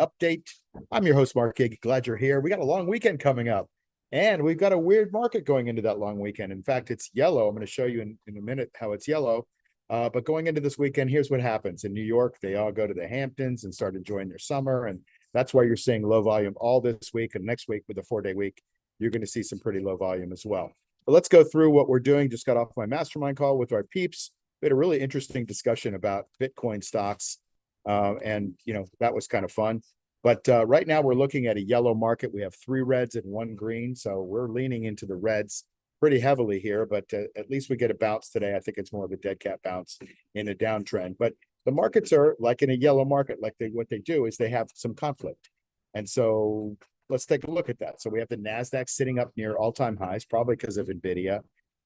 update. I'm your host, Mark Yegge. Glad you're here. We got a long weekend coming up, and we've got a weird market going into that long weekend. In fact, it's yellow. I'm going to show you in a minute how it's yellow. But going into this weekend, here's what happens. In New York, they all go to the Hamptons and start enjoying their summer. And that's why you're seeing low volume all this week. And next week, with a 4-day week, you're going to see some pretty low volume as well. But let's go through what we're doing. Just got off my mastermind call with our peeps. We had a really interesting discussion about Bitcoin stocks. And, that was kind of fun. But right now we're looking at a yellow market. We have 3 reds and 1 green. So we're leaning into the reds pretty heavily here, but at least we get a bounce today. I think it's more of a dead cat bounce in a downtrend. But the markets are like in a yellow market, what they do is they have some conflict. And so let's take a look at that. So we have the NASDAQ sitting up near all-time highs, probably because of NVIDIA.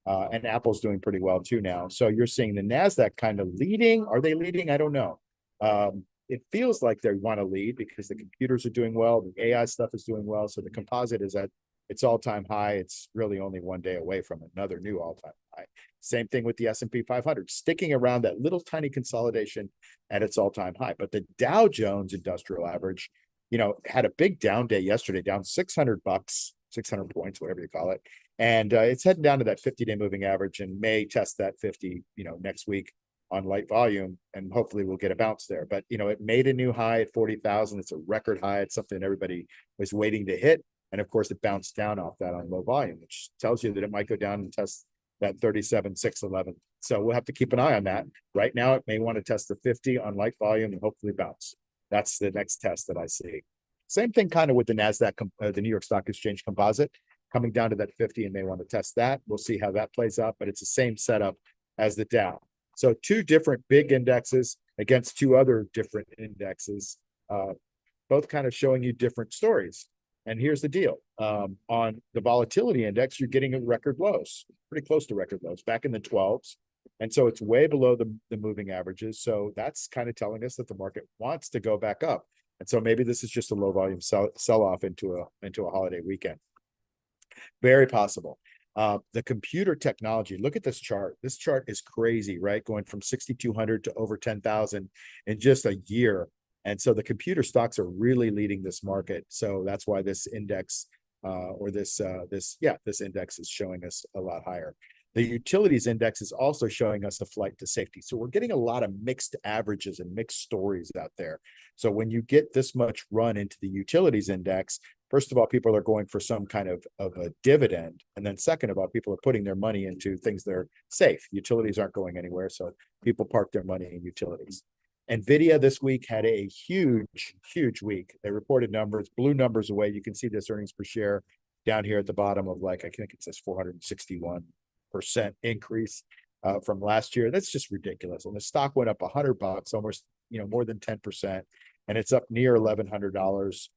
And Apple's doing pretty well too now. So you're seeing the NASDAQ kind of leading. Are they leading? I don't know. It feels like they want to lead because the computers are doing well. The AI stuff is doing well. So the composite is at its all-time high. It's really only 1 day away from another new all-time high. Same thing with the S&P 500, sticking around that little tiny consolidation at its all-time high. But the Dow Jones Industrial Average, had a big down day yesterday, down 600 bucks, 600 points, whatever you call it. And it's heading down to that 50-day moving average and may test that 50, next week on light volume, and hopefully we'll get a bounce there. But, it made a new high at 40,000. It's a record high. It's something everybody was waiting to hit. And of course, it bounced down off that on low volume, which tells you that it might go down and test that 37,611. So we'll have to keep an eye on that. Right now, it may want to test the 50 on light volume and hopefully bounce. That's the next test that I see. Same thing kind of with the NASDAQ, the New York Stock Exchange Composite, coming down to that 50 and may want to test that. We'll see how that plays out, but it's the same setup as the Dow. So 2 different big indexes against 2 other different indexes, both kind of showing you different stories. And here's the deal. On the volatility index, you're getting a record lows, pretty close to record lows, back in the 12s. And so it's way below the moving averages. So that's kind of telling us that the market wants to go back up. And so maybe this is just a low volume sell-off into a holiday weekend. Very possible. The computer technology, look at this chart. This chart is crazy, right? Going from 6,200 to over 10,000 in just a year. And so the computer stocks are really leading this market. So that's why this index this index is showing us a lot higher. The utilities index is also showing us a flight to safety. So we're getting a lot of mixed averages and mixed stories out there. So when you get this much run into the utilities index, first of all, people are going for some kind of a dividend. And then second of all, people are putting their money into things that are safe. Utilities aren't going anywhere. So people park their money in utilities. NVIDIA this week had a huge week. They reported numbers, blew numbers away. You can see this earnings per share down here at the bottom of I think it says 461% increase from last year. That's just ridiculous. And the stock went up $100, almost, more than 10%. And it's up near $1,100.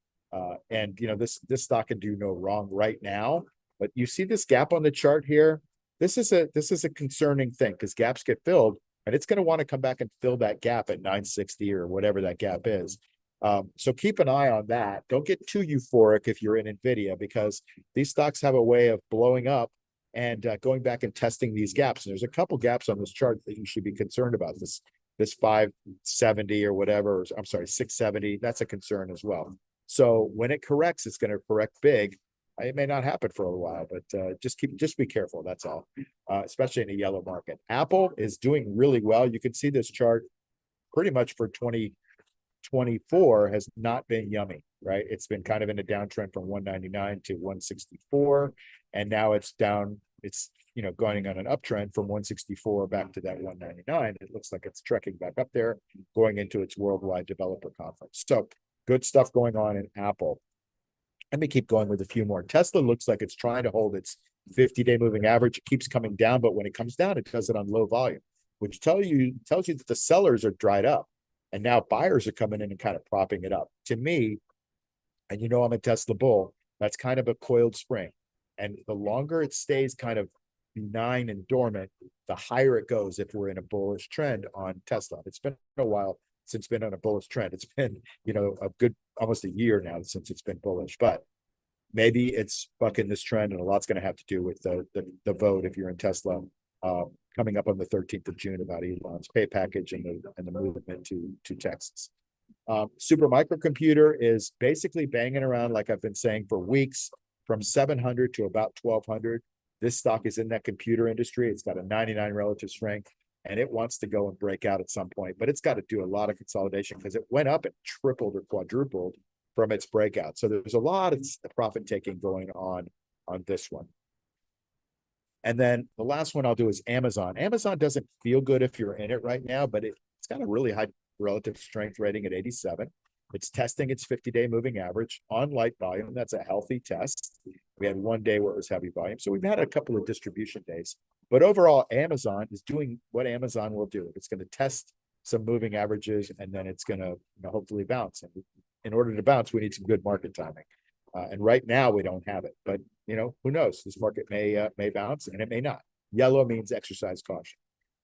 And this stock can do no wrong right now. But you see this gap on the chart here. This is a concerning thing because gaps get filled. And it's going to want to come back and fill that gap at 960 or whatever that gap is. So keep an eye on that. Don't get too euphoric if you're in NVIDIA because these stocks have a way of blowing up and going back and testing these gaps. And there's a couple gaps on this chart that you should be concerned about. This 570 or whatever, or, I'm sorry, 670, that's a concern as well. So when it corrects, it's going to correct big. It may not happen for a while, but just be careful. That's all, especially in a yellow market. Apple is doing really well. You can see this chart pretty much for 2024 has not been yummy, right? It's been kind of in a downtrend from 199 to 164, and now it's down. It's going on an uptrend from 164 back to that 199. It looks like it's trekking back up there, going into its worldwide developer conference. So good stuff going on in Apple. Let me keep going with a few more. Tesla looks like it's trying to hold its 50-day moving average. It keeps coming down, but when it comes down, it does it on low volume, which tells you that the sellers are dried up. And now buyers are coming in and kind of propping it up. To me, and I'm a Tesla bull, that's kind of a coiled spring. And the longer it stays kind of benign and dormant, the higher it goes if we're in a bullish trend on Tesla. It's been a while since it's been on a bullish trend. It's been, a good almost a year now since it's been bullish, but maybe it's bucking this trend, and a lot's going to have to do with the vote if you're in Tesla coming up on the 13th of June about Elon's pay package and the movement to Texas. Super microcomputer is basically banging around, like I've been saying for weeks, from 700 to about 1200. This stock is in that computer industry. It's got a 99 relative strength, and it wants to go and break out at some point, but it's got to do a lot of consolidation because it went up and tripled or quadrupled from its breakout. So there's a lot of profit taking going on this one. And then the last one I'll do is Amazon. Amazon doesn't feel good if you're in it right now, but it's got a really high relative strength rating at 87. It's testing its 50-day moving average on light volume. That's a healthy test. We had one day where it was heavy volume. So we've had a couple of distribution days. But overall, Amazon is doing what Amazon will do. It's going to test some moving averages, and then it's going to hopefully bounce. And in order to bounce, we need some good market timing. And right now, we don't have it. But, who knows? This market may bounce, and it may not. Yellow means exercise caution.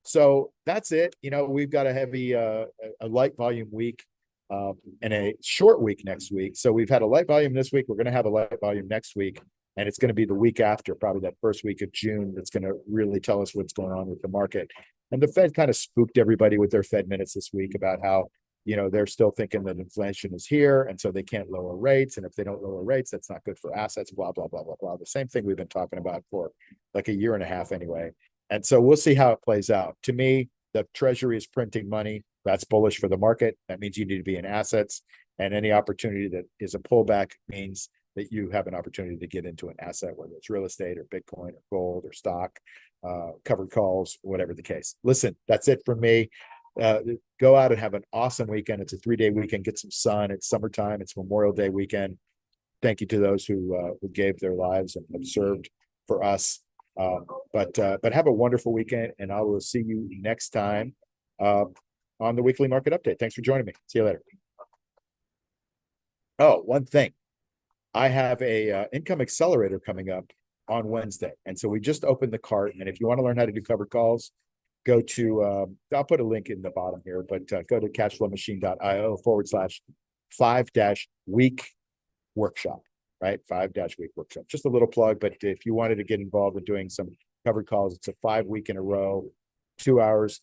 So that's it. We've got a heavy, a light volume week and a short week next week. So we've had a light volume this week. We're going to have a light volume next week. And it's going to be the week after, probably that first week of June, that's going to really tell us what's going on with the market. And the Fed kind of spooked everybody with their Fed minutes this week about how, they're still thinking that inflation is here. And so they can't lower rates. And if they don't lower rates, that's not good for assets, blah, blah, blah, blah, blah. The same thing we've been talking about for like a year and a half anyway. And so we'll see how it plays out. To me, the Treasury is printing money. That's bullish for the market. That means you need to be in assets. And any opportunity that is a pullback means that you have an opportunity to get into an asset, whether it's real estate or Bitcoin or gold or stock, covered calls, whatever the case. Listen, that's it from me. Go out and have an awesome weekend. It's a 3-day weekend. Get some sun. It's summertime. It's Memorial Day weekend. Thank you to those who gave their lives and have served for us. But have a wonderful weekend, and I will see you next time on the weekly market update. Thanks for joining me. See you later. Oh, one thing. I have a income accelerator coming up on Wednesday. And so we just opened the cart. And if you want to learn how to do covered calls, go to, I'll put a link in the bottom here, but go to cashflowmachine.io/5-week workshop, right? 5-week workshop. Just a little plug, but if you wanted to get involved in doing some covered calls, it's a 5 week in a row, 2 hours